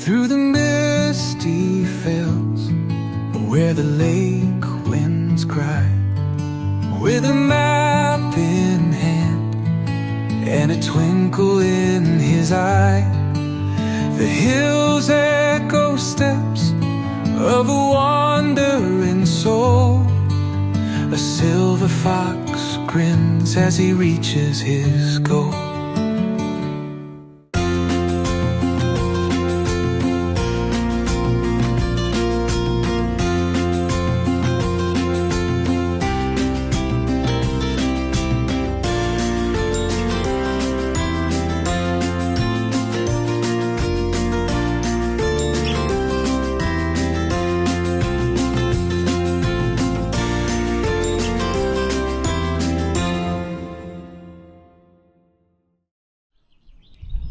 through the misty fells, where the lake winds cry, with a map in hand and a twinkle in his eye. The hills echo steps of a wandering soul. A silver fox grins as he reaches his goal.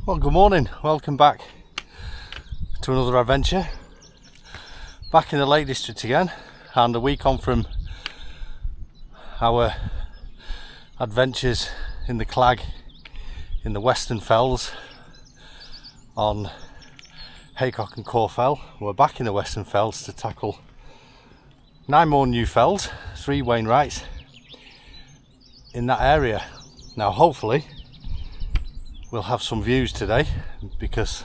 Well, good morning, welcome back to another adventure. Back in the Lake District again, and a week on from our adventures in the Crag in the Western Fells on Haycock and Corfell. We're back in the Western Fells to tackle 9 more new fells, 3 Wainwrights in that area. Now hopefully we'll have some views today, because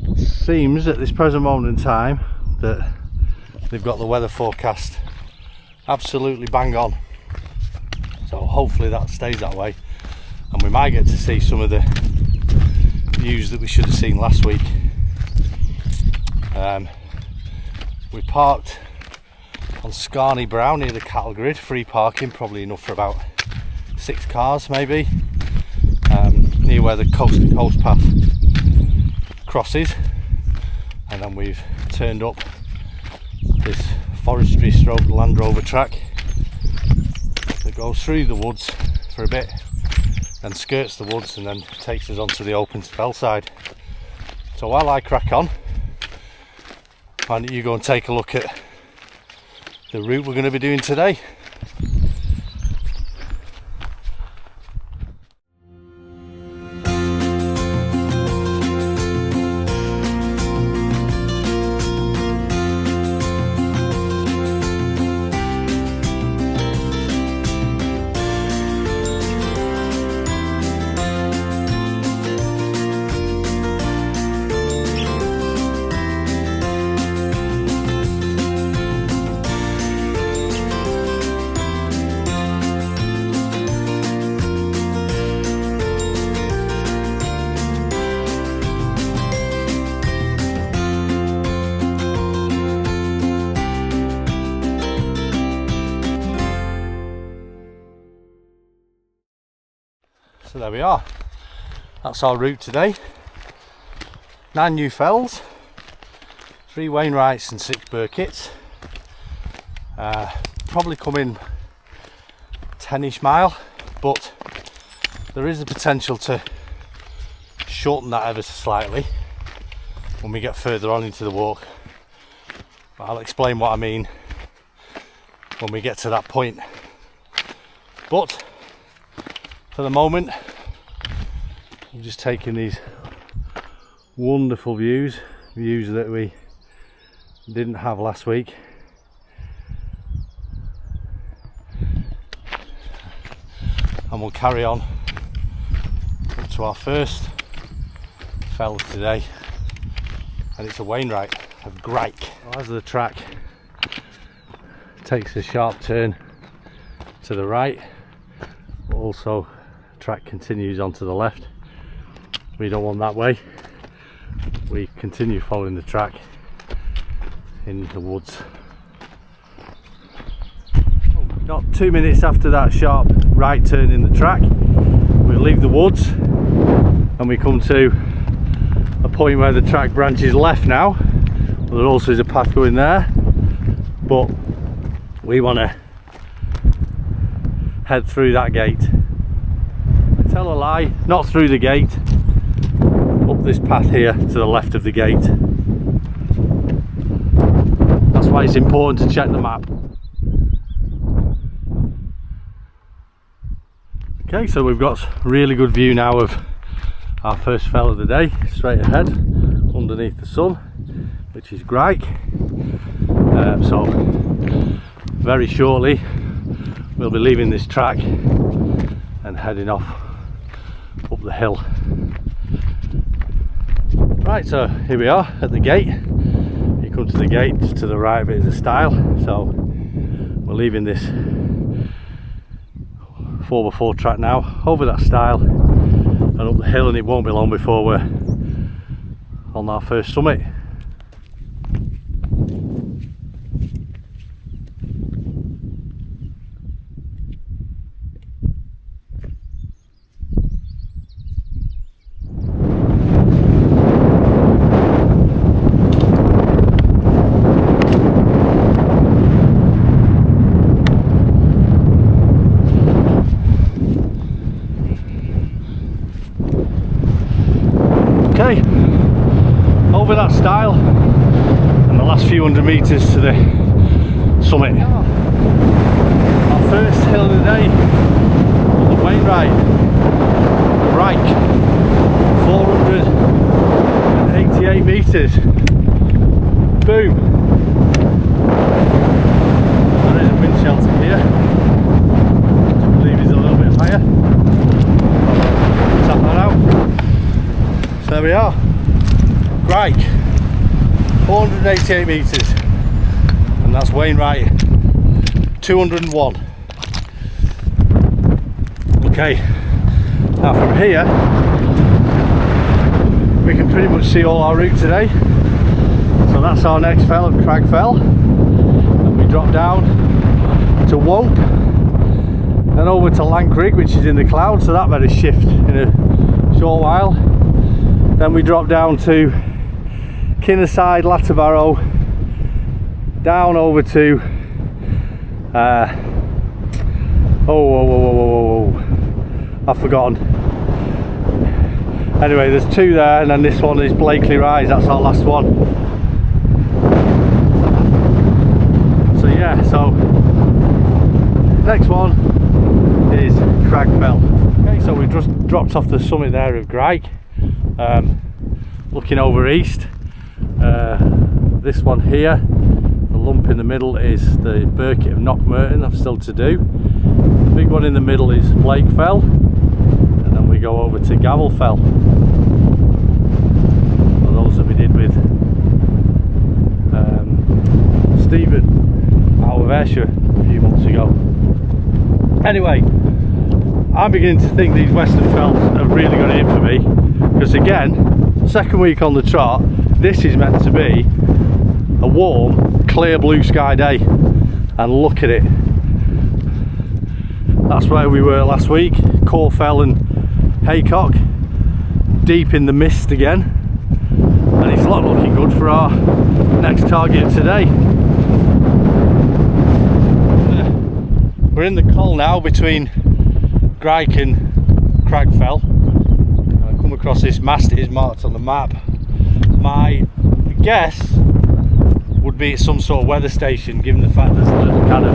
it seems at this present moment in time that they've got the weather forecast absolutely bang on, so hopefully that stays that way and we might get to see some of the views that we should have seen last week. We parked on Scarney Brow near the cattle grid, free parking, probably enough for about 6 cars maybe, near where the coast to coast path crosses, and then we've turned up this forestry stroke Land Rover track that goes through the woods for a bit and skirts the woods and then takes us onto the open fell side. So while I crack on, why don't you go and take a look at the route we're going to be doing today. So there we are, that's our route today. 9 new fells, 3 Wainwrights and 6 Birketts. Probably coming 10ish mile, but there is the potential to shorten that ever so slightly when we get further on into the walk. I'll explain what I mean when we get to that point. But for the moment, I'm just taking these wonderful views that we didn't have last week. And we'll carry on up to our first fell today, and it's a Wainwright of Grike. As the track takes a sharp turn to the right, but also track continues on to the left. We don't want that way, we continue following the track in the woods. Not 2 minutes after that sharp right turn in the track, we leave the woods and we come to a point where the track branches left now. There also is a path going there, but we want to head through that gate. I tell a lie, not through the gate, up this path here to the left of the gate. That's why it's important to check the map. Okay, so we've got a really good view now of our first fell of the day, straight ahead. underneath the sun, which is Grike. So very shortly we'll be leaving this track and heading off up the hill. Right, so here we are at the gate. You come to the gate, just to the right of it is a stile, so we're leaving this 4x4 track now, over that stile and up the hill, and it won't be long before we're on our first summit. Okay, over that stile and the last few hundred metres to the summit. Our first hill of the day, the Wainwright, Grike, 488 metres. Boom! There is a wind shelter here, which I believe is a little bit higher. Tap that out. So there we are, Grike, 488 metres, and that's Wainwright, 201. Okay, now from here we can pretty much see all our route today. So that's our next fell of Crag Fell, and we drop down to Womp, then over to Lank, which is in the clouds, so that better shift in a short while. Then we drop down to Kinnerside, Latterbarrow, down over to I've forgotten. Anyway, there's two there, and then this one is Blakely Rise. That's our last one. So yeah, so next one is Crag Fell. Okay, so we've just dropped off the summit there of Grike. Looking over east, this one here, the lump in the middle is the Birkett of Knockmerton I've still to do. The big one in the middle is Blake Fell, and then we go over to Gavel Fell, for those that we did with Stephen out of Ayrshire a few months ago. Anyway, I'm beginning to think these Western Fells have really got it in for me, because again, second week on the trot, this is meant to be a warm, clear blue sky day, and look at it. That's where we were last week, Corfell and Haycock, deep in the mist again, and it's not looking good for our next target today. We're in the col now between Grike and Crag Fell. Across this mast, it is marked on the map. My guess would be it's some sort of weather station, given the fact there's a little kind of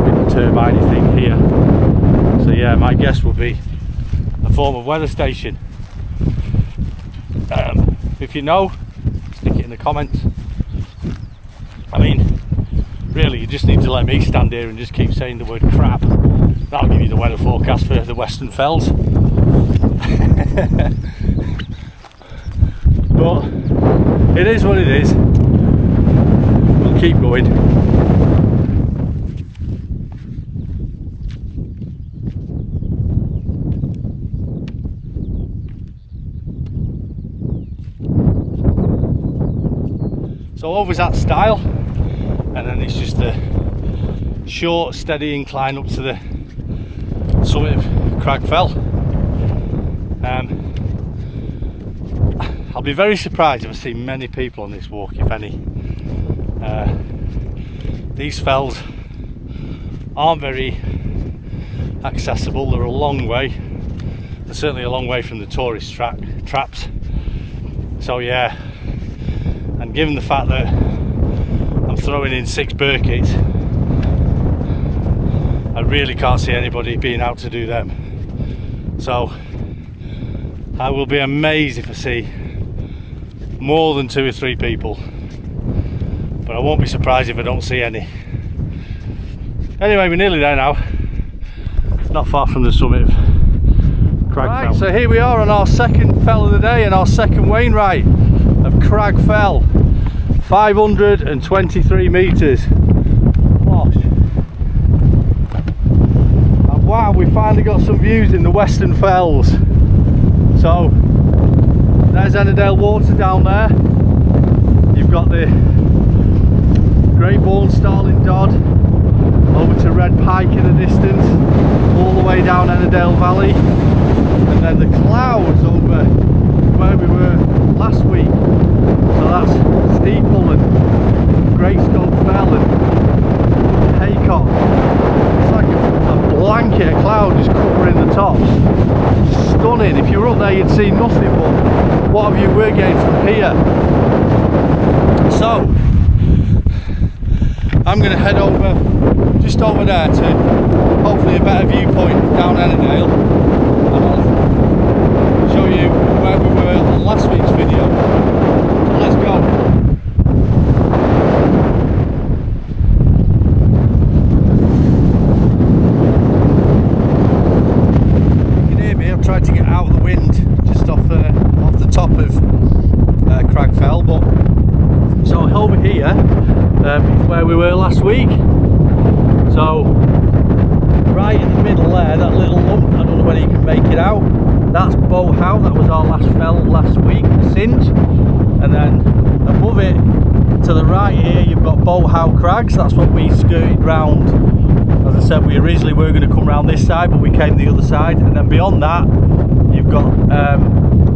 wind turbine thing here. So yeah, my guess would be a form of weather station. If you know, stick it in the comments. I mean, really, you just need to let me stand here and just keep saying the word crap. That'll give you the weather forecast for the Western Fells. But it is what it is. We'll keep going. So over's that stile, and then it's just a short, steady incline up to the summit of Crag Fell. I'll be very surprised if I see many people on this walk, if any. These fells aren't very accessible. They're a long way. They're certainly a long way from the tourist traps. So yeah, and given the fact that I'm throwing in 6 Birketts, I really can't see anybody being out to do them. So I will be amazed if I see more than 2 or 3 people, but I won't be surprised if I don't see any. Anyway, we're nearly there now. It's not far from the summit of Crag Fell. So here we are on our second fell of the day and our second Wainwright of Crag Fell. 523 metres. Gosh. And wow, we finally got some views in the Western Fells. So there's Ennerdale Water down there. You've got the Great Bourne Starling Dodd over to Red Pike in the distance, all the way down Ennerdale Valley, and then the clouds over where we were last week. So that's Steeple and Great Scope Fell and Haycock. It's like a blanket of cloud just covering the tops. Stunning. If you were up there you'd see nothing but what view we're getting from here. So I'm going to head over just over there to hopefully a better viewpoint down Ennerdale, and I'll show you where we were on last week's video. So let's go. You can hear me, I've tried to get out of the wind just off the top of Crag Fell, but so over here where we were last week. So right in the middle there, that little lump, I don't know whether you can make it out, that's Bow How. That was our last fell last week, Singe. And then above it to the right here you've got Bow How Crags. That's what we skirted round. As I said, we originally were going to come round this side, but we came the other side. And then beyond that you've got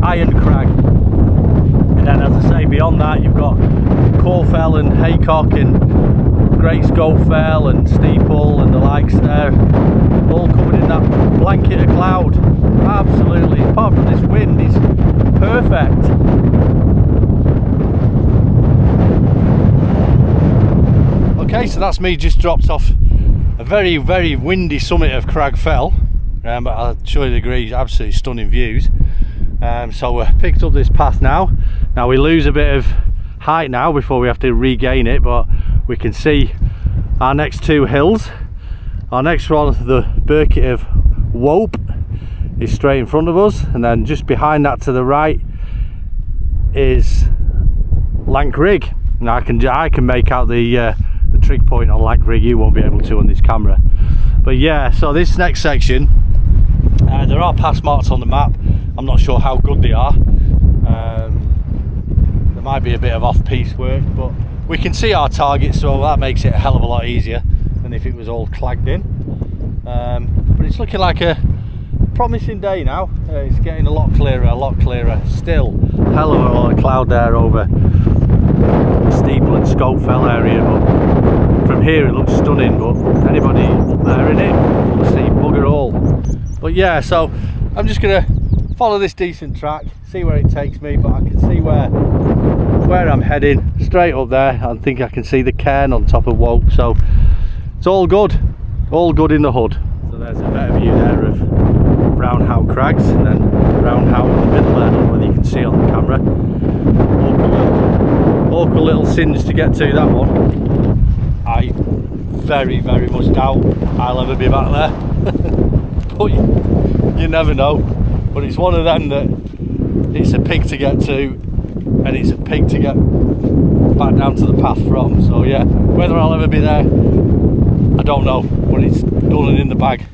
Iron Crag. And then, as I say, beyond that you've got Corfell and Haycock and Great Scope Fell and Steeple and the likes there, all covered in that blanket of cloud. Absolutely, apart from this wind, it's perfect. Okay, so that's me just dropped off a very, very windy summit of Crag Fell, but I'll surely agree, absolutely stunning views. So we picked up this path now. Now we lose a bit of height now before we have to regain it, but we can see our next 2 hills. Our next one, the Birkett of Wope, is straight in front of us, and then just behind that to the right is Lank Rigg. Now I can make out the trig point on Lank Rigg. You won't be able to on this camera, but yeah. So this next section, there are pass marks on the map. I'm not sure how good they are. There might be a bit of off-piste work, but we can see our target, so that makes it a hell of a lot easier than if it was all clagged in. But it's looking like a promising day now. It's getting a lot clearer. Still a hell of a lot of cloud there over the Steeple and Scope Fell area, but from here it looks stunning, but anybody up there in it will see bugger all. But yeah, so I'm just gonna follow this decent track, see where it takes me, but I can see where I'm heading, straight up there. I think I can see the cairn on top of Wope, so it's all good in the hood. So there's a better view there of Brown How Crags, and then Brown How in the middle there. I don't know whether you can see on the camera. Awkward little singe to get to, that one. I very, very much doubt I'll ever be back there. But you never know. But it's one of them that it's a pig to get to, and it's a pig to get back down to the path from. So yeah, whether I'll ever be there, I don't know, but it's done and in the bag.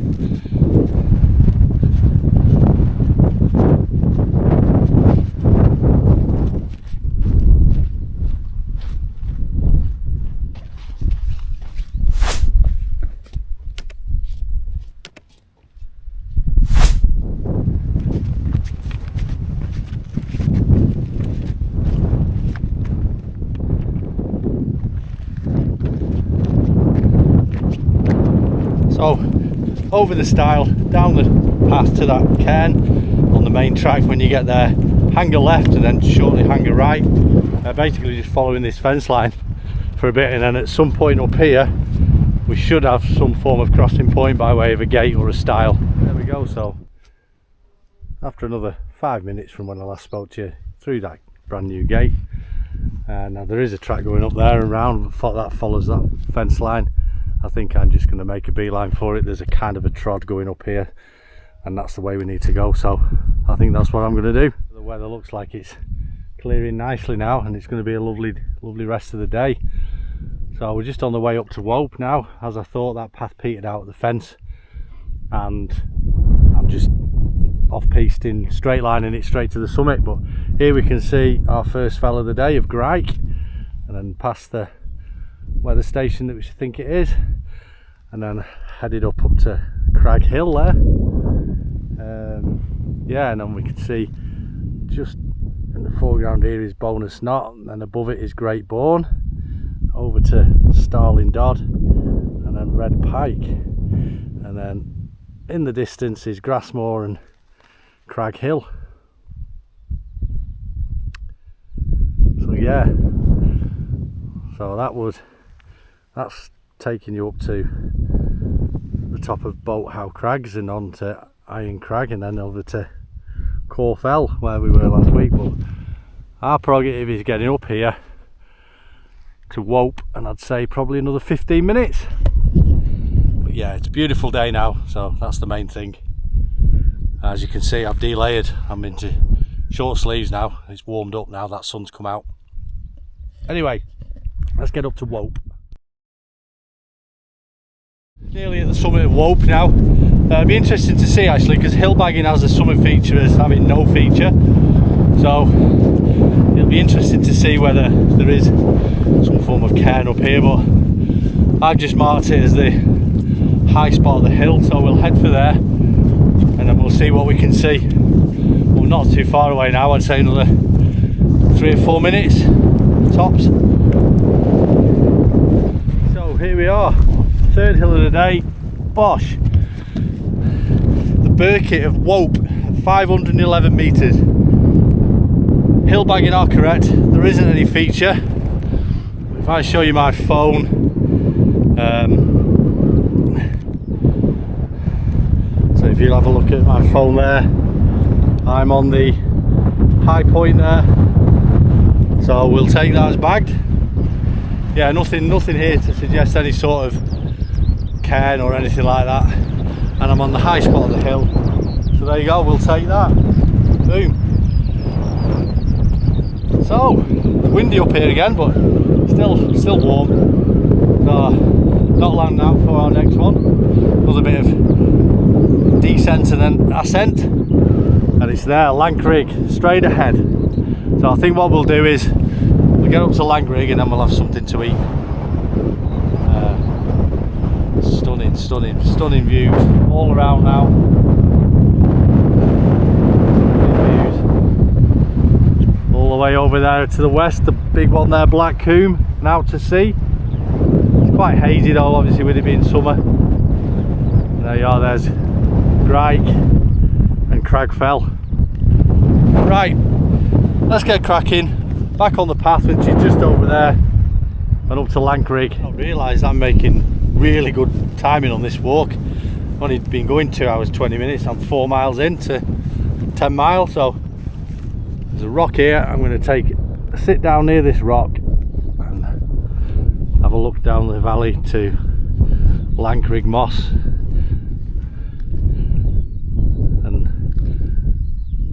So over the stile, down the path to that cairn on the main track. When you get there, hang a left and then shortly hang a right, basically just following this fence line for a bit, and then at some point up here we should have some form of crossing point by way of a gate or a stile. There we go. So after another 5 minutes from when I last spoke to you, through that brand new gate. Now there is a track going up there and round that follows that fence line. I think I'm just going to make a beeline for it. There's a kind of a trod going up here, and that's the way we need to go, so I think that's what I'm going to do. The weather looks like it's clearing nicely now, and it's going to be a lovely rest of the day. So we're just on the way up to Wope now. As I thought, that path petered out at the fence, and I'm just off-pisting, straight lining it straight to the summit. But here we can see our first fell of the day of Grike, and then past the weather station that we think it is, and then headed up to Crag Hill there. Yeah, and then we can see just in the foreground here is Bonus Knot, and then above it is Great Bourne, over to Starling Dodd, and then Red Pike, and then in the distance is Grassmore and Crag Hill. So yeah, so that's taking you up to the top of Boathouse Crags and on to Iron Crag, and then over to Corfell where we were last week. But our prerogative is getting up here to Wope, and I'd say probably another 15 minutes. But yeah, it's a beautiful day now, so that's the main thing. As you can see, I've delayered. I'm into short sleeves now. It's warmed up now, that sun's come out. Anyway, let's get up to Wope. Nearly at the summit of Wope now. It'll be interesting to see actually, because hill bagging has the summit feature as having no feature. So it'll be interesting to see whether there is some form of cairn up here, but I've just marked it as the high spot of the hill, so we'll head for there and then we'll see what we can see. We're not too far away now, I'd say another 3 or 4 minutes tops. So here we are, third hill of the day, Bosch. The Birkett of Wope, 511 metres. Hill bagging are correct, there isn't any feature. If I show you my phone, so if you'll have a look at my phone there, I'm on the high point there, so we'll take that as bagged. Yeah, nothing here to suggest any sort of cairn or anything like that, and I'm on the high spot of the hill, so there you go, we'll take that. Boom. So windy up here again, but still warm. So not long now for our next one. Another bit of descent and then ascent, and it's there, Lank Rigg, straight ahead. So I think what we'll do is we'll get up to Lank Rigg and then we'll have something to eat. Stunning views all around now. All the way over there to the west, the big one there, Black Combe, and out to sea. It's quite hazy though, obviously with it being summer. There you are, there's Grike and Crag Fell. Right, let's get cracking. Back on the path, which is just over there, and up to Lank Rigg. I realised I'm making really good timing on this walk. Only been going 2 hours 20 minutes. I'm 4 miles into 10 miles, so there's a rock here. I'm going to sit down near this rock and have a look down the valley to Lank Rigg Moss, and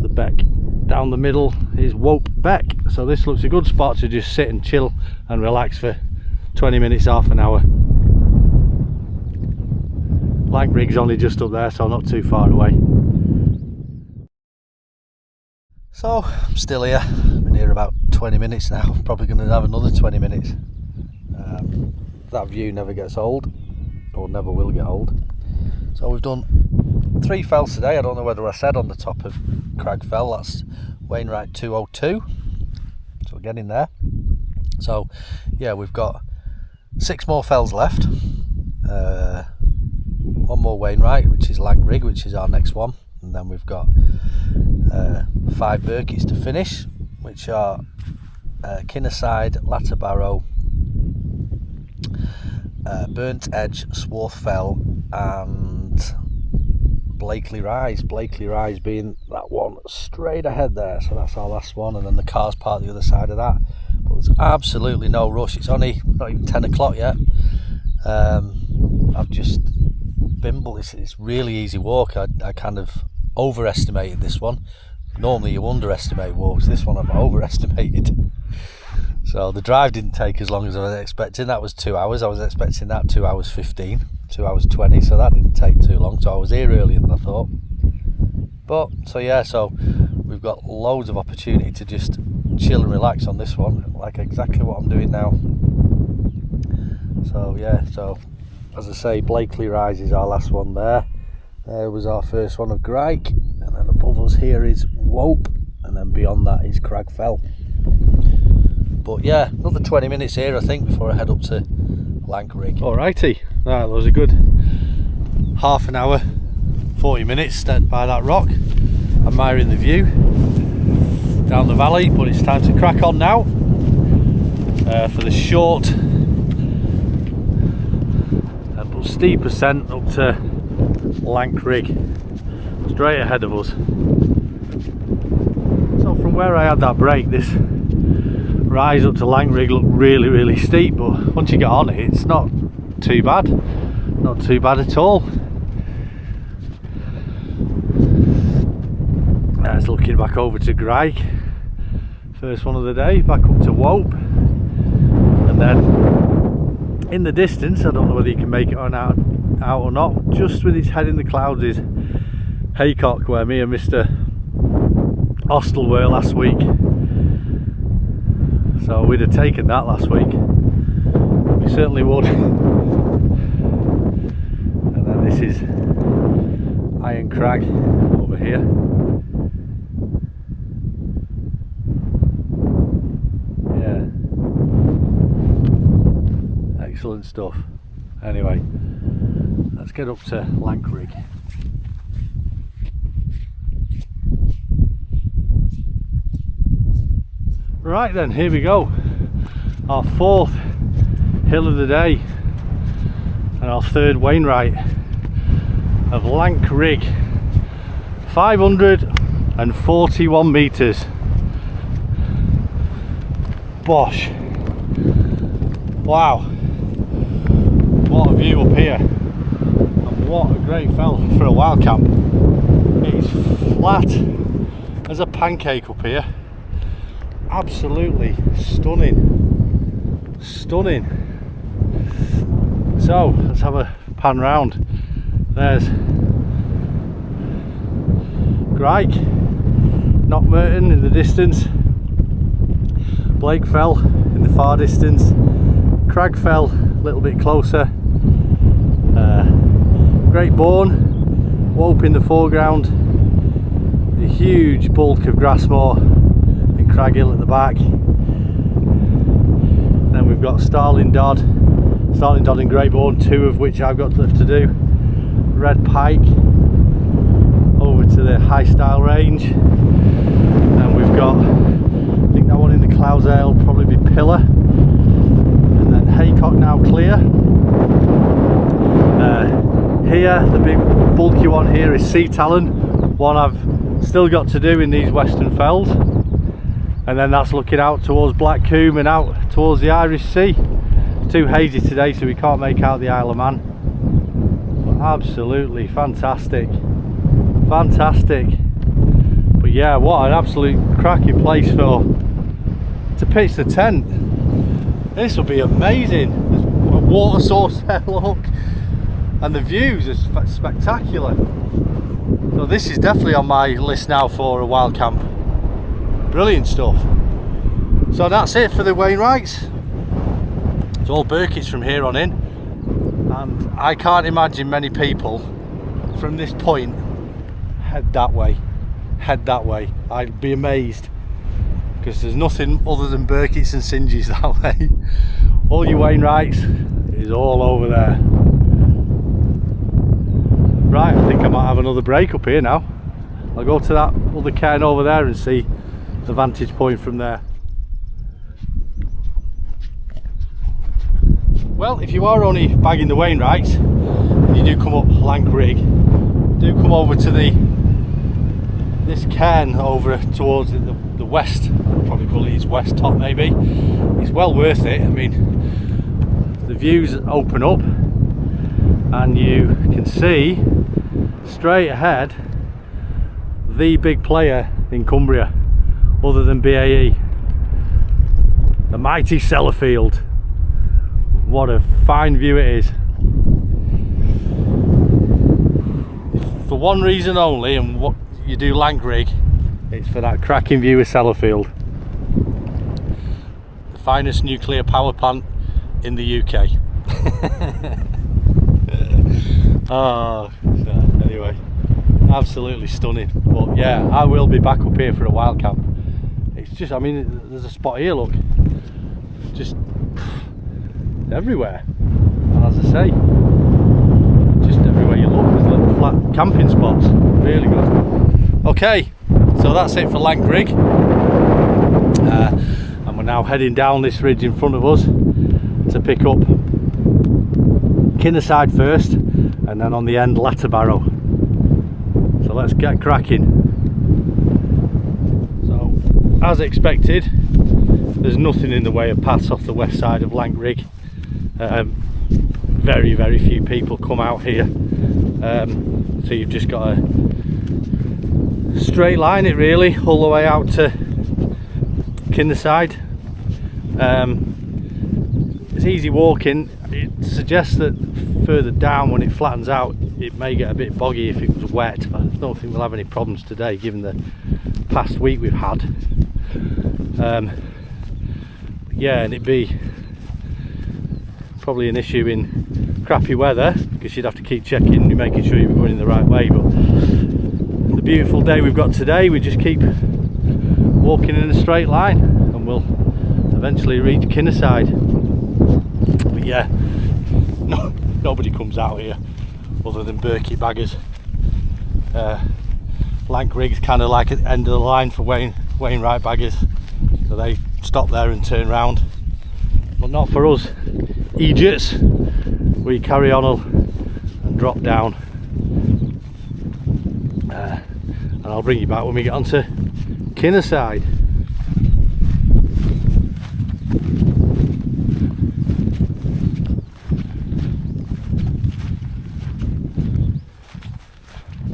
the beck down the middle is Wope Beck. So this looks a good spot to just sit and chill and relax for 20 minutes, half an hour. Lank Rigg's only just up there, so not too far away. So I'm still here. I've been here about 20 minutes now. Probably going to have another 20 minutes. That view never gets old, or never will get old. So we've done 3 fells today. I don't know whether I said on the top of Crag Fell, that's Wainwright 202. So we're getting there. So yeah, we've got 6 more fells left. 1 more Wainwright, which is Lank Rigg, which is our next one, and then we've got 5 Birketts to finish, which are Kinnerside, Latterbarrow, Burnt Edge, Swarth Fell and Blakely Rise. Blakely Rise being that one straight ahead there. So that's our last one, and then the car's parked the other side of that. But there's absolutely no rush. It's only not even 10 o'clock yet. I've just bimbled. It's really easy walk. I kind of overestimated this one. Normally you underestimate walks. This one I've overestimated. So the drive didn't take as long as I was expecting. That was 2 hours. I was expecting that 2 hours 15, 2 hours 20. So that didn't take too long. So I was here earlier than I thought. But so yeah, so we've got loads of opportunity to just chill and relax on this one, like exactly what I'm doing now. So yeah, so as I say, Blakely Rise is our last one there. There was our first one of Grike, and then above us here is Wope, and then beyond that is Crag Fell. But yeah, another 20 minutes here I think before I head up to Lank Rigg. Alrighty, that was a good half an hour, 40 minutes spent by that rock, admiring the view down the valley. But it's time to crack on now for the short but steep ascent up to Lank Rigg, straight ahead of us. So from where I had that break, this rise up to Lank Rigg looked really steep, but once you get on it, it's not too bad, not too bad at all. That's looking back over to Grike, first one of the day, back up to Wope, and then in the distance, I don't know whether you can make it on out or not, just with its head in the clouds is Haycock, where me and Mr. Hostel were last week. So we'd have taken that last week, we certainly would. And then this is Iron Crag over here. Yeah, excellent stuff. Anyway, let's get up to Lank Rigg. Right then, here we go. Our fourth hill of the day and our third Wainwright of Lank Rigg. 541 metres. Bosh. Wow. What a view up here. And what a great fell for a wild camp. It's flat as a pancake up here. Absolutely stunning. So let's have a pan round. There's Grike, Knockmerton in the distance, Blake Fell in the far distance, Crag Fell a little bit closer, Great Bourne, Wope in the foreground, the huge bulk of Grassmoor and Crag Hill at the back. Then we've got Starling Dodd and Great Bourne, two of which I've got left to do. Red Pike over to the High Style range, and we've got, I think that one in the clouds there will probably be Pillar, and then Haycock now clear. Here the big bulky one here is Sea Talon, one I've still got to do in these Western Fells, and then that's looking out towards Black Combe and out towards the Irish Sea. It's too hazy today so we can't make out the Isle of Man. But absolutely fantastic. But yeah, what an absolute cracking place to pitch the tent. This will be amazing. There's a water source there, look, and the views are spectacular. So this is definitely on my list now for a wild camp. Brilliant stuff. So that's it for the Wainwrights. It's all Birkett's from here on in, and I can't imagine many people from this point head that way. I'd be amazed, because there's nothing other than Birkett's and Singes that way. All your Wainwrights is all over there. Right, I think I might have another break up here now. I'll go to that other cairn over there and see the vantage point from there. Well, if you are only bagging the Wainwrights and you do come up Lank Rigg, do come over to this cairn over towards the west, I'd probably call it its west top maybe. It's well worth it. I mean, the views open up and you can see straight ahead the big player in Cumbria other than BAE, the mighty Sellafield. What a fine view it is. For one reason only, and what you do Lank Rigg, it's for that cracking view of Sellafield, the finest nuclear power plant in the UK. Oh, so anyway, absolutely stunning. But yeah, I will be back up here for a wild camp. It's just, I mean, there's a spot here, look, just everywhere. And as I say, just everywhere you look, there's little flat camping spots. Really good. Okay, so that's it for Lank Rigg. And we're now heading down this ridge in front of us to pick up Kinnerside first, and then on the end Latterbarrow. So let's get cracking. So as expected, there's nothing in the way of paths off the west side of Lank Rigg. Very few people come out here, so you've just got to straight line it really all the way out to Kinnerside. It's easy walking. It suggests that further down, when it flattens out, it may get a bit boggy if it was wet, but I don't think we'll have any problems today given the past week we've had. Yeah, and it'd be probably an issue in crappy weather because you'd have to keep checking and making sure you're going the right way. But the beautiful day we've got today, we just keep walking in a straight line and we'll eventually reach Kinnerside. But yeah, nobody comes out here other than Birkett baggers. Lank Rigg's kind of like at the end of the line for Wainwright baggers, so they stop there and turn round. But not for us idiots. We carry on and drop down, and I'll bring you back when we get onto Kinnerside.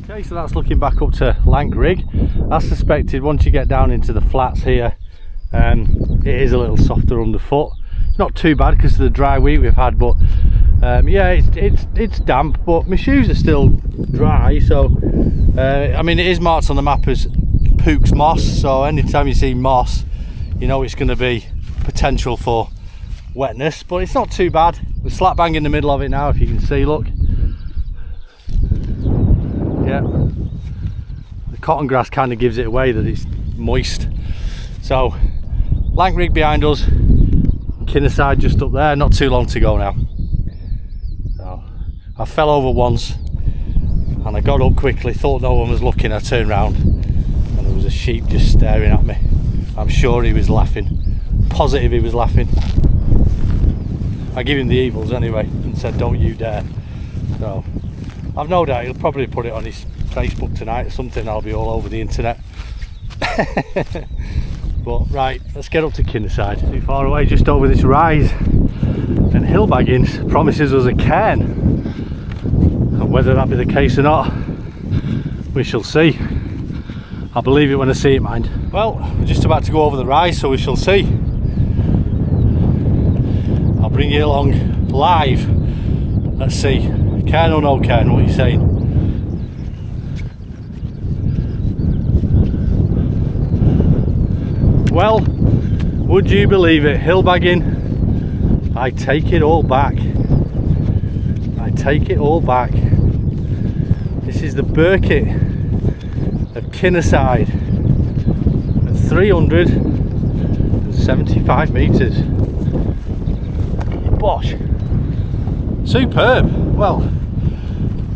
Okay, so that's looking back up to Lank Rigg. As suspected, once you get down into the flats here, it is a little softer underfoot. It's not too bad because of the dry week we've had, but yeah, it's damp, but my shoes are still dry. So I mean, it is marked on the map as Pook's Moss, so anytime you see moss, you know it's going to be potential for wetness, but it's not too bad. We're slap bang in the middle of it now, if you can see, look. Yeah, the cotton grass kind of gives it away that it's moist. So Lank Rigg behind us, Kinnerside just up there, not too long to go now. So I fell over once and I got up quickly, thought no one was looking. I turned round and there was a sheep just staring at me. I'm sure he was laughing, positive he was laughing. I give him the evils anyway and said don't you dare. So I've no doubt he'll probably put it on his Facebook tonight or something. I'll be all over the internet. But right, let's get up to Kinnerside. Too far away, just over this rise, and Hill Baggins promises us a cairn, and whether that be the case or not, we shall see. I'll believe it when I see it, mind. Well, we're just about to go over the rise, so we shall see. I'll bring you along live. Let's see, cairn or no cairn, what are you saying? Well, would you believe it, hill bagging, I take it all back. I take it all back. This is the Birkett of Kinnerside at 375 metres. Bosh. Superb. Well,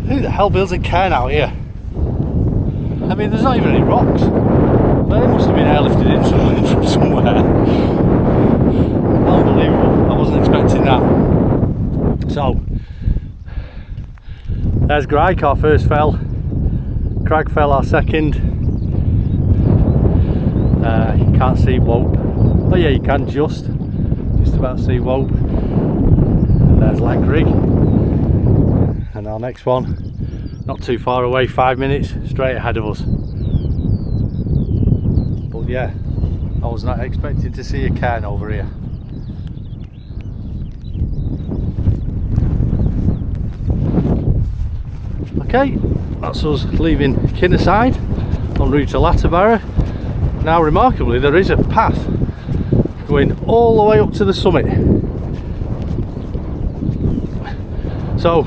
who the hell builds a cairn out here? I mean, there's not even any rocks. They must have been airlifted in from somewhere. Unbelievable. I wasn't expecting that. So, there's Grike, our first fell. Crag fell our second. You can't see Wope. Oh yeah, you can just about see Wope. And there's Lank Rigg. And our next one, not too far away, 5 minutes straight ahead of us. But yeah, I was not expecting to see a cairn over here. Okay, that's us leaving Kinnerside en route to Latterbarrow. Now remarkably there is a path going all the way up to the summit. So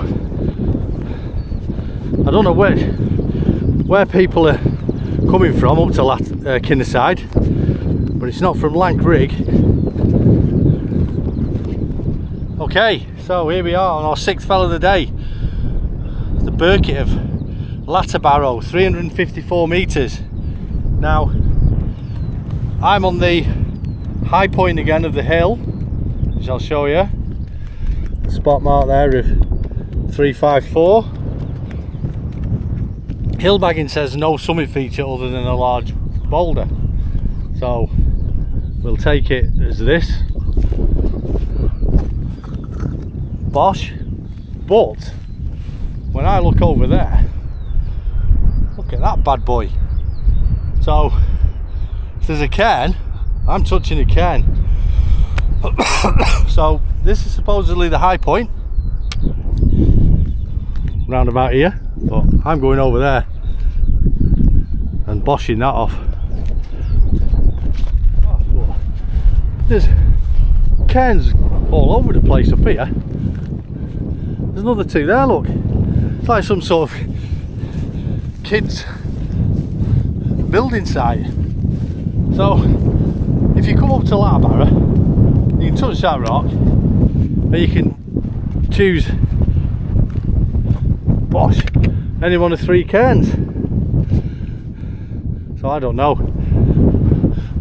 I don't know where people are coming from up to Kinnerside, but it's not from Lank Rigg. Okay, so here we are on our 6th fell of the day. The Birkett of Latterbarrow, 354 metres. Now I'm on the high point again of the hill, which I'll show you. The spot mark there of 354. Hill bagging says no summit feature other than a large boulder, so we'll take it as this. Bosh. But when I look over there, look at that bad boy. So if there's a cairn, I'm touching a cairn. So this is supposedly the high point, round about here, but I'm going over there and boshing that off. There's cairns all over the place up here. There's another two there, look. It's like some sort of kids building site. So if you come up to Latterbarrow, you can touch that rock and you can choose bosh any one of 3 cairns. So I don't know,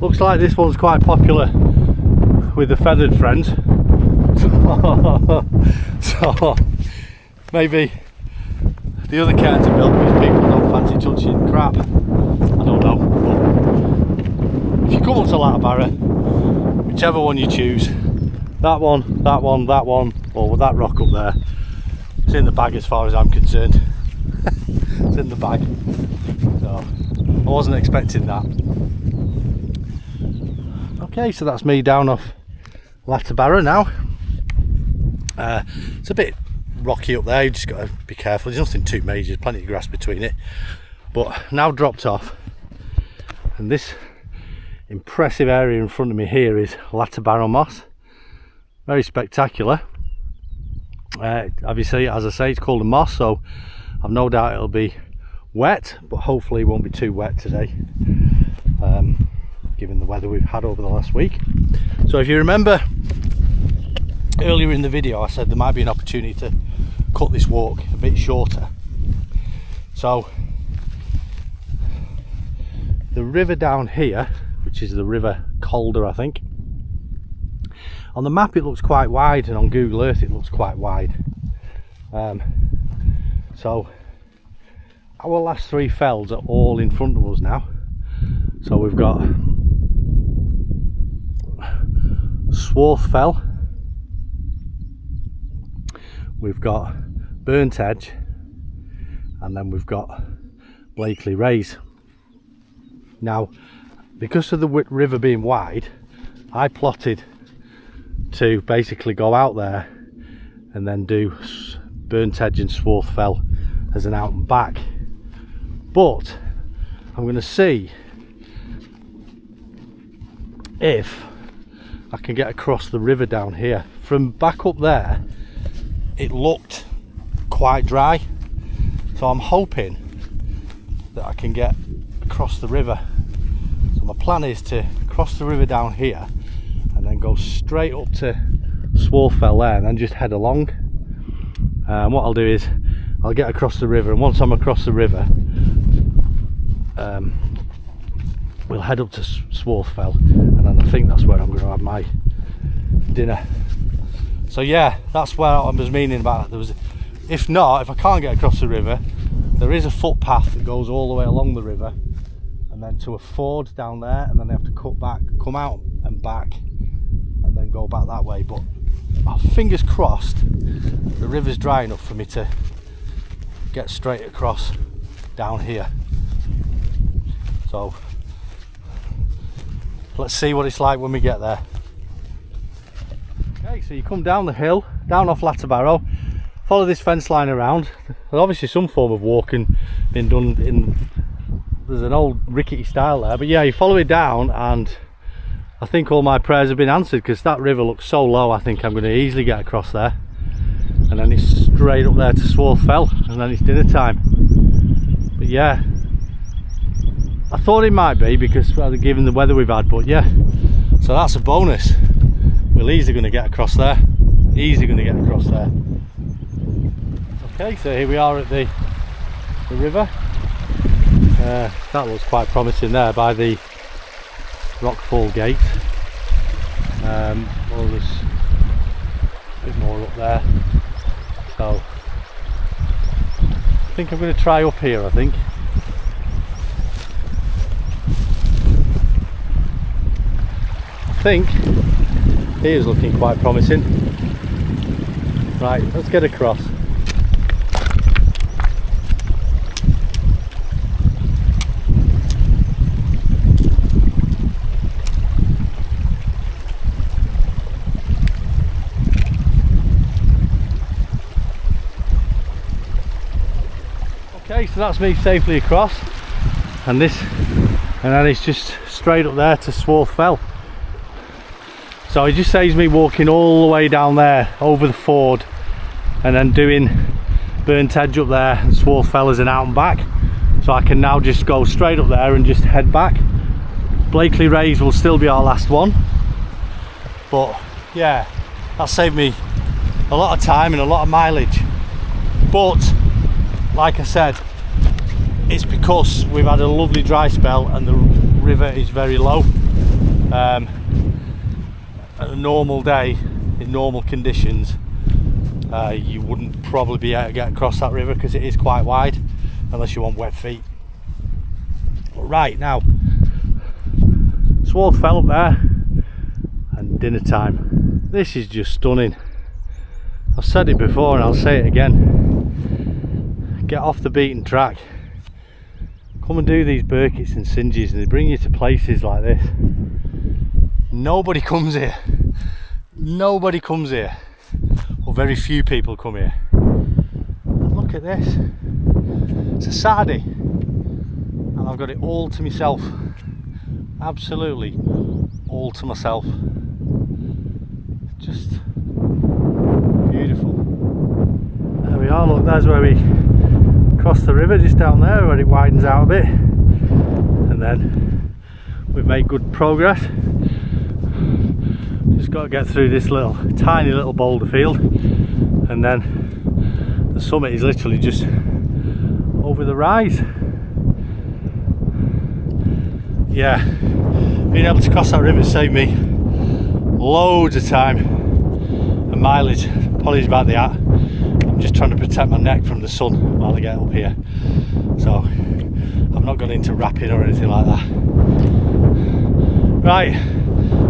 looks like this one's quite popular with the feathered friends. So maybe the other cairns are built because people don't fancy touching crap. I don't know, but if you come up to Latterbarrow, whichever one you choose, that one, that one, that one, or that rock up there, it's in the bag as far as I'm concerned. It's in the bag. So I wasn't expecting that. Okay, so that's me down off Latterbarrow now. It's a bit rocky up there, you just got to be careful. There's nothing too major, there's plenty of grass between it. But now dropped off, and this impressive area in front of me here is Latterbarrow moss. Very spectacular. Obviously, as I say, it's called a moss, so I've no doubt it'll be wet, but hopefully it won't be too wet today, given the weather we've had over the last week. So if you remember earlier in the video, I said there might be an opportunity to cut this walk a bit shorter. So the river down here, which is the River Calder, I think, on the map it looks quite wide, and on Google Earth it looks quite wide. So our last 3 fells are all in front of us now. So we've got Swarth Fell, we've got Burnt Edge, and then we've got Blakely Raise. Now, because of the river being wide, I plotted to basically go out there and then do Burnt Edge and Swarth Fell as an out and back. But I'm going to see if I can get across the river down here. From back up there it looked quite dry, so I'm hoping that I can get across the river. So my plan is to cross the river down here and then go straight up to Swarth Fell there and then just head along. What I'll do is I'll get across the river, and once I'm across the river we'll head up to Swarth Fell, and then I think that's where I'm going to have my dinner. So yeah, that's where I was meaning about. If I can't get across the river, there is a footpath that goes all the way along the river and then to a ford down there, and then they have to cut back, come out and back, and then go back that way. But fingers crossed the river's dry enough for me to get straight across down here. So let's see what it's like when we get there. Okay, so you come down the hill, down off Latterbarrow, follow this fence line around. There's obviously some form of walking been done in, there's an old rickety style there, but yeah, you follow it down, and I think all my prayers have been answered, because that river looks so low. I think I'm going to easily get across there, and then it's straight up there to Swarth Fell, and then it's dinner time. But yeah, I thought it might be, because given the weather we've had, but yeah, so that's a bonus. We're easily going to get across there, easily going to get across there. Okay, so here we are at the river. That looks quite promising there by the Rockfall gate. Well, there's a bit more up there, so I think I'm going to try up here. I think here's looking quite promising. Right, let's get across. Okay, so that's me safely across, and then it's just straight up there to Swarth Fell. So it just saves me walking all the way down there over the ford, and then doing Burnt Edge up there and Swarth Fell as an out and back. So I can now just go straight up there and just head back. Blakely Raise will still be our last one, but yeah, that saved me a lot of time and a lot of mileage. But like I said, it's because we've had a lovely dry spell and the river is very low. At a normal day, in normal conditions, you wouldn't probably be able to get across that river because it is quite wide, unless you want wet feet. Right, now Swarth Fell up there, and dinner time. This is just stunning. I've said it before and I'll say it again. Get off the beaten track, come and do these Birketts and Singes, and they bring you to places like this. Nobody comes here, or very few people come here. And look at this, it's a Saturday and I've got it all to myself, absolutely all to myself. Just beautiful. There we are, look, there's where we cross the river, just down there where it widens out a bit, and then we've made good progress. Just got to get through this tiny little boulder field, and then the summit is literally just over the rise. Yeah, being able to cross that river saved me loads of time and mileage. Apologies about the hat, I'm just trying to protect my neck from the sun while I get up here, so I've not gone into rapping or anything like that. Right,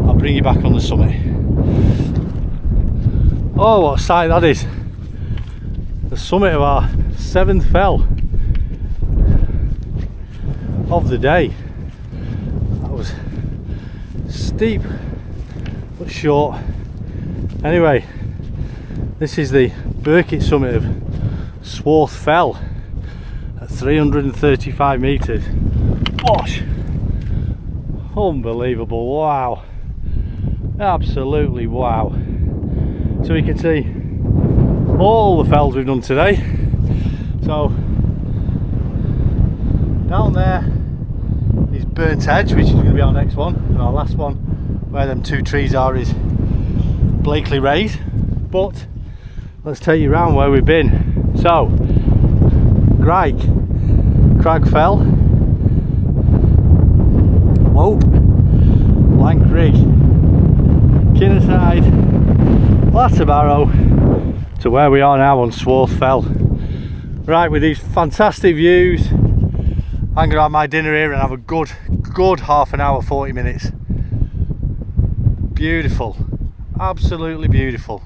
I'll bring you back on the summit. Oh, what a sight that is! The summit of our 7th fell of the day. That was steep but short. Anyway, this is the Birkett summit of Swarth Fell at 335 metres. Gosh, unbelievable, wow, absolutely wow. So you can see all the fells we've done today. So down there is Burnt Edge, which is going to be our next one, and our last one where them two trees are is Blakely Raise. But let's take you around where we've been. So Grike, Crag Fell, whoa, Lank, Rigg, Kinnerside, Latterbarrow, to where we are now on Swarth Fell. Right, with these fantastic views, I'm going to have my dinner here and have a good half an hour, 40 minutes. Beautiful, absolutely beautiful.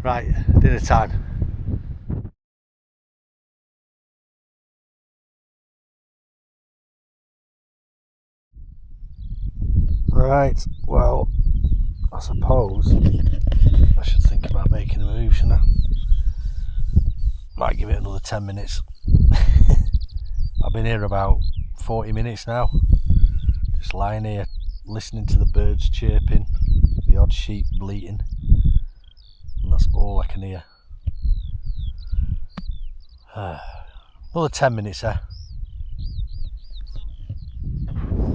Right, dinner time. Right, well, I suppose I should think about making a move, shouldn't I? Might give it another 10 minutes. I've been here about 40 minutes now, just lying here listening to the birds chirping, the odd sheep bleating, and that's all I can hear. Another 10 minutes there.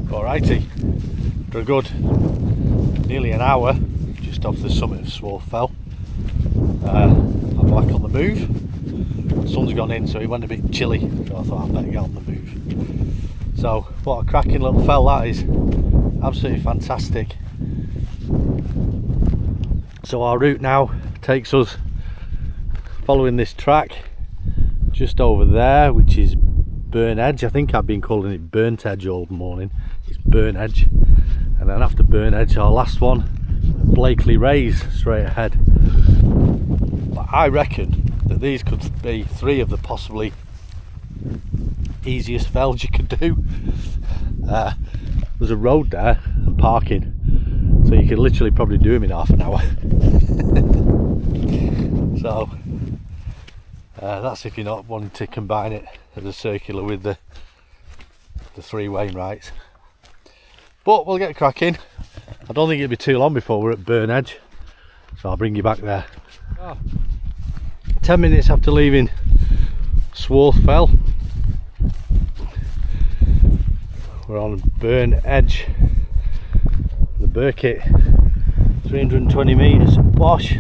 Alrighty, for a good nearly an hour just off the summit of Swarth Fell. I'm back on the move. The sun's gone in, so it went a bit chilly, so I thought I'd better get on the move. So what a cracking little fell that is, absolutely fantastic. So our route now takes us following this track just over there, which is Burn Edge. I think I've been calling it Burnt Edge all morning. It's Burn Edge, and then after Burn Edge our last one, Blakely Raise, straight ahead. But I reckon that these could be 3 of the possibly easiest fells you could do. There's a road there and parking, so you could literally probably do them in half an hour. So that's if you're not wanting to combine it as a circular with the 3 Wainwrights. But we'll get cracking. I don't think it'll be too long before we're at Burn Edge, so I'll bring you back there. 10 minutes after leaving Swarth Fell, we're on Burn Edge, the Birkett, 320 metres wash.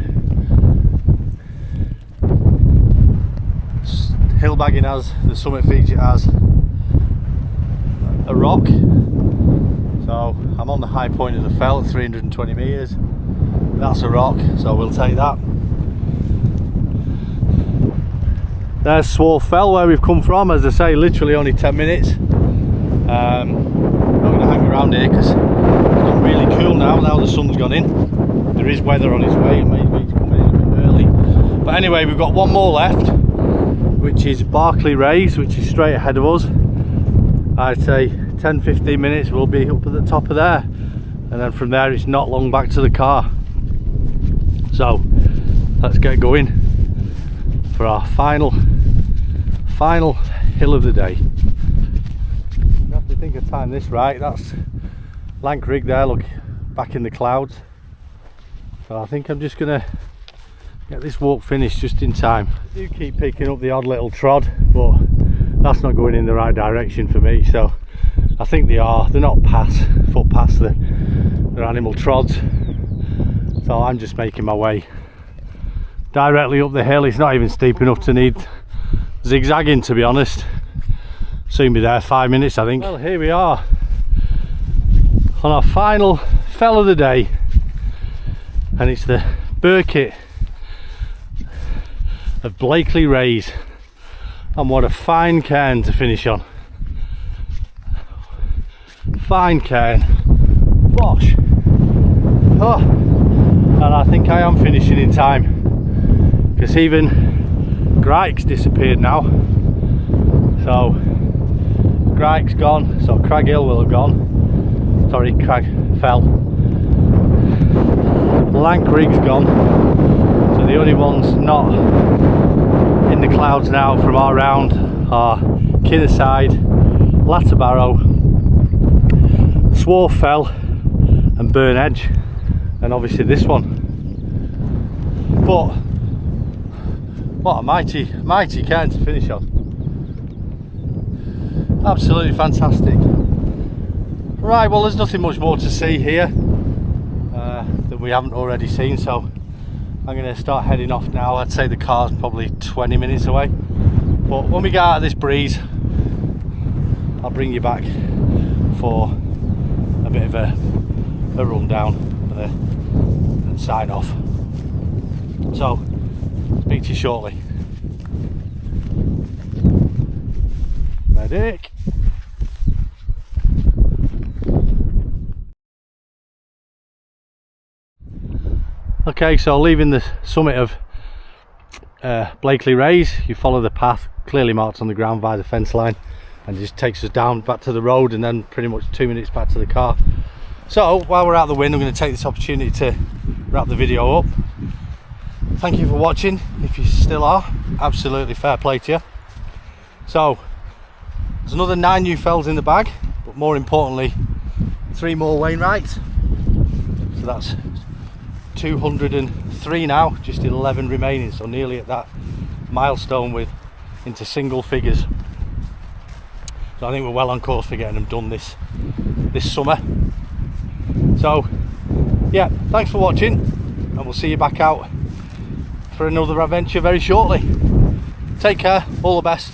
Hill bagging has, the summit feature has a rock, so I'm on the high point of the fell at 320 metres. That's a rock, so we'll take that. There's Swarth Fell where we've come from, as I say, literally only 10 minutes. I'm not going to hang around here because it's got really cool now the sun's gone in. There is weather on its way, it may be coming in a bit early. But anyway, we've got one more left, which is Blakely Raise, which is straight ahead of us. I'd say 10-15 minutes we'll be up at the top of there, and then from there it's not long back to the car. So let's get going for our final hill of the day. You have to think of time this right. That's Lank Rigg there, look, back in the clouds. So I think I'm just gonna get this walk finished just in time. I do keep picking up the odd little trod, but that's not going in the right direction for me, so I think they're not foot past they're animal trods. So I'm just making my way directly up the hill. It's not even steep enough to need zigzagging, to be honest. Soon be there, 5 minutes I think. Well, here we are on our final fell of the day, and it's the Birkett of Blakely Raise, and what a fine cairn to finish on. Fine cairn, bosh. Oh, and I think I am finishing in time, because even Grike's disappeared now. So Grike's gone, so Crag Hill will have gone. Sorry, Crag Fell. Lank Rigg's gone. So the only ones not in the clouds now from our round are Kinnerside, Latterbarrow, Swarth Fell and Burn Edge, and obviously this one. But what a mighty cairn to finish on. Absolutely fantastic. Right, well, there's nothing much more to see here that we haven't already seen, so I'm going to start heading off now. I'd say the car's probably 20 minutes away, but when we get out of this breeze I'll bring you back for a bit of a rundown and sign off. So speak to you shortly. Medic. Okay, so leaving the summit of Blakely Raise, you follow the path clearly marked on the ground by the fence line, and it just takes us down back to the road and then pretty much 2 minutes back to the car. So while we're out the wind, I'm going to take this opportunity to wrap the video up. Thank you for watching. If you still are, absolutely fair play to you. So there's another 9 new fells in the bag, but more importantly 3 more Wainwrights. So that's 203 now, just 11 remaining, so nearly at that milestone with into single figures. So I think we're well on course for getting them done this summer. So yeah, thanks for watching, and we'll see you back out for another adventure very shortly. Take care, all the best.